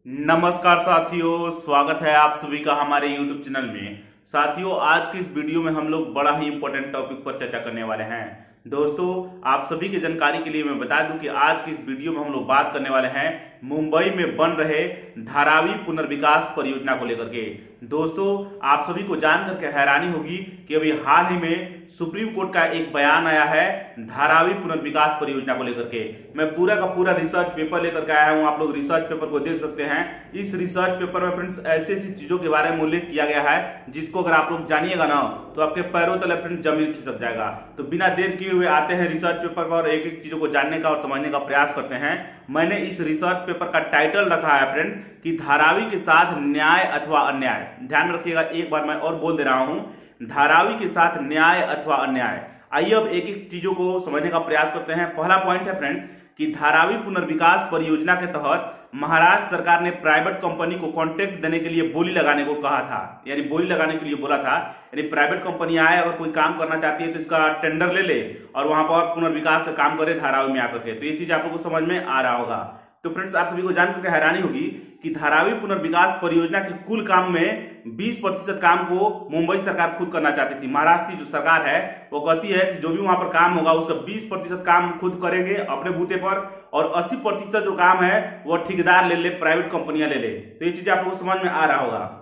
नमस्कार साथियों, स्वागत है आप सभी का हमारे YouTube चैनल में। साथियों, आज की इस वीडियो में हम लोग बड़ा ही इंपॉर्टेंट टॉपिक पर चर्चा करने वाले हैं। दोस्तों, आप सभी की जानकारी के लिए मैं बता दूं कि आज की इस वीडियो में हम लोग बात करने वाले हैं मुंबई में बन रहे धारावी पुनर्विकास परियोजना को लेकर के। दोस्तों, आप सभी को जानकर के हैरानी होगी कि अभी हाल ही में सुप्रीम कोर्ट का एक बयान आया है धारावी पुनर्विकास परियोजना को लेकर के। मैं पूरा का पूरा रिसर्च पेपर लेकर के आया हूं, आप लोग रिसर्च पेपर को देख सकते हैं। इस रिसर्च पेपर में फ्रेंड्स ऐसी ऐसी चीजों के बारे में उल्लेख किया गया है जिसको अगर आप लोग जानिएगा ना तो आपके पैरों तले फ्रेंड्स जमीन खिसक जाएगा। तो बिना देर किए हुए आते हैं रिसर्च पेपर पर, एक एक चीजों को जानने का और समझने का प्रयास करते हैं। मैंने इस रिसर्च पेपर का टाइटल रखा है फ्रेंड कि धारावी के साथ न्याय अथवा अन्याय। ध्यान रखिएगा, एक बार मैं और बोल दे रहा हूं, धारावी के साथ न्याय अथवा अन्याय। आइए अब एक एक चीजों को समझने का प्रयास करते हैं। पहला पॉइंट है फ्रेंड्स कि धारावी पुनर्विकास परियोजना के तहत महाराष्ट्र सरकार ने प्राइवेट कंपनी को कॉन्ट्रैक्ट देने के लिए बोली लगाने को कहा था, यानी बोली लगाने के लिए बोला था। यानी प्राइवेट कंपनी आए और कोई काम करना चाहती है तो इसका टेंडर ले ले और वहां पर पुनर्विकास का काम करे धारावी में आकर के। तो ये चीज आप लोगों को समझ में आ रहा होगा। तो फ्रेंड्स, आप सभी को जानकर हैरानी होगी कि धारावी पुनर्विकास परियोजना के कुल काम में 20% काम को मुंबई सरकार खुद करना चाहती थी। महाराष्ट्र की जो सरकार है वो कहती है कि जो भी वहां पर काम होगा उसका 20% काम खुद करेंगे अपने बूते पर, और 80% जो काम है वो ठेकेदार ले ले, प्राइवेट कंपनियां ले ले। तो ये चीज आप लोगों को समझ में आ रहा होगा।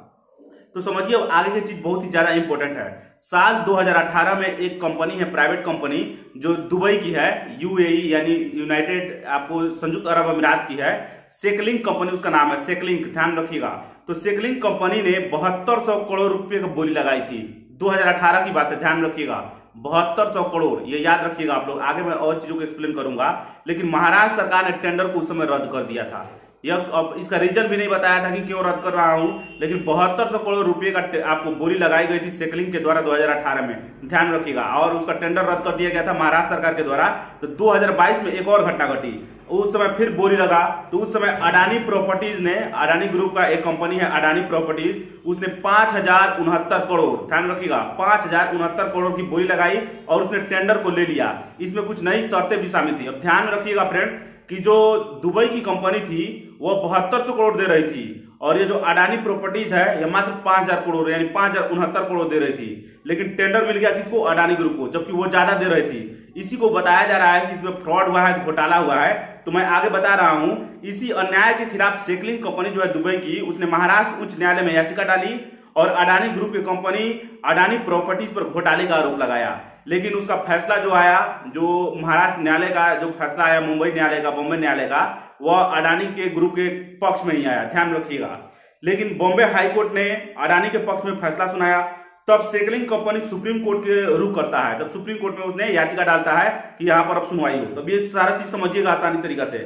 तो समझिए अब आगे की चीज बहुत ही ज्यादा इंपॉर्टेंट है। साल 2018 में एक कंपनी है, प्राइवेट कंपनी जो दुबई की है, यूएई यानी यूनाइटेड आपको संयुक्त अरब अमीरात की है, सेकलिंग कंपनी उसका नाम है, सेकलिंग। ध्यान रखिएगा। तो सेकलिंग कंपनी ने 7200 करोड़ रुपए की बोली लगाई थी। 2018 की बात है, ध्यान रखिएगा, 7200 करोड़। ये याद रखिएगा आप लोग, आगे मैं और चीजों को एक्सप्लेन करूंगा। लेकिन महाराष्ट्र सरकार ने टेंडर को उस समय रद्द कर दिया था। यह अब इसका रीजन भी नहीं बताया था कि क्यों रद्द कर रहा हूं, लेकिन 7200 करोड़ रुपए का आपको बोली लगाई गई थी सेकलिंग के द्वारा 2018 में। ध्यान रखिएगा, और उसका टेंडर रद्द कर दिया गया था महाराष्ट्र सरकार के द्वारा। तो 2022 में एक और घटना घटी, उस समय फिर बोली लगा। तो उस समय अडानी प्रॉपर्टीज ने, अडानी ग्रुप का एक कंपनी है अडानी प्रॉपर्टीज, उसने 5069 करोड़, ध्यान रखिएगा, 5069 करोड़ की बोली लगाई और उसने टेंडर को ले लिया। इसमें कुछ नई शर्तें भी शामिल थी। अब ध्यान रखिएगा फ्रेंड्स कि जो दुबई की कंपनी थी वो 7200 करोड़ दे रही थी, और ये जो अडानी प्रॉपर्टीज है ये मात्र 5000 करोड़ यानी 5069 करोड़ दे रही थी। लेकिन टेंडर मिल गया किसको? अडानी ग्रुप को, जबकि वो ज्यादा दे रही थी। इसी को बताया जा रहा है कि इसमें फ्रॉड हुआ है, घोटाला हुआ है। तो मैं आगे बता रहा हूं, इसी अन्याय के खिलाफ सेकलिंग कंपनी जो है दुबई की, उसने महाराष्ट्र उच्च न्यायालय में याचिका डाली और अडानी ग्रुप की कंपनी अडानी प्रॉपर्टीज पर घोटाले का आरोप लगाया। लेकिन उसका फैसला जो आया, जो महाराष्ट्र न्यायालय का जो फैसला आया, मुंबई न्यायालय का, बॉम्बे न्यायालय का, वह अडानी के ग्रुप के पक्ष में ही आया। ध्यान रखिएगा। लेकिन बॉम्बे हाईकोर्ट ने अडानी के पक्ष में फैसला सुनाया। तब सेकलिंग कंपनी सुप्रीम कोर्ट के रुख करता है, तब सुप्रीम कोर्ट में उसने याचिका डालता है कि यहां पर अब सुनवाई हो। तब ये सारा चीज समझिएगा आसानी तरीका से।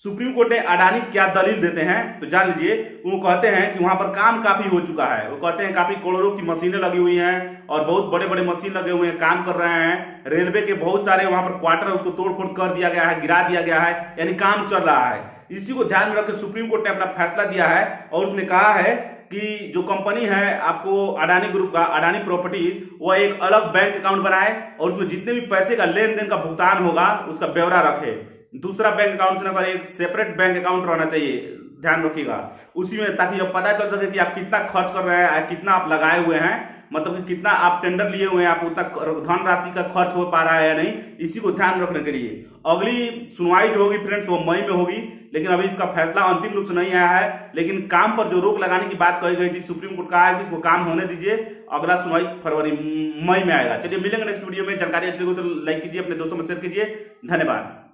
सुप्रीम कोर्ट ने अडानी क्या दलील देते हैं तो जान लीजिए। वो कहते हैं कि वहां पर काम काफी हो चुका है। वो कहते हैं काफी करोड़ों की मशीनें लगी हुई हैं और बहुत बड़े बड़े मशीन लगे हुए हैं, काम कर रहे हैं। रेलवे के बहुत सारे वहां पर क्वार्टर उसको तोड़फोड़ कर दिया गया है, गिरा दिया गया है, यानी काम चल रहा है। इसी को ध्यान में रखकर सुप्रीम कोर्ट ने अपना फैसला दिया है और उसने कहा है कि जो कंपनी है आपको अडानी ग्रुप का, अडानी प्रॉपर्टीज, वो एक अलग बैंक अकाउंट बनाए और उसमें जितने भी पैसे का लेन देन का भुगतान होगा उसका ब्यौरा रखे। दूसरा बैंक अकाउंट से ना, एक सेपरेट बैंक अकाउंट रहना चाहिए। ध्यान रखिएगा उसी में, ताकि अब पता चल सके कि आप कितना खर्च कर रहे हैं, कितना आप लगाए हुए हैं, मतलब कि कितना आप टेंडर लिए हुए हैं, आप उतना धन राशि का खर्च हो पा रहा है या नहीं। इसी को ध्यान रखने के लिए अगली सुनवाई जो होगी फ्रेंड्स वो मई में होगी। लेकिन अभी इसका फैसला अंतिम रूप से नहीं आया है। लेकिन काम पर जो रोक लगाने की बात कही गई थी, सुप्रीम कोर्ट कहा है कि इसको काम होने दीजिए। अगला सुनवाई मई में आएगा। चलिए मिलेंगे नेक्स्ट वीडियो में। जानकारी अच्छी लगी तो लाइक कीजिए, अपने दोस्तों में शेयर कीजिए। धन्यवाद।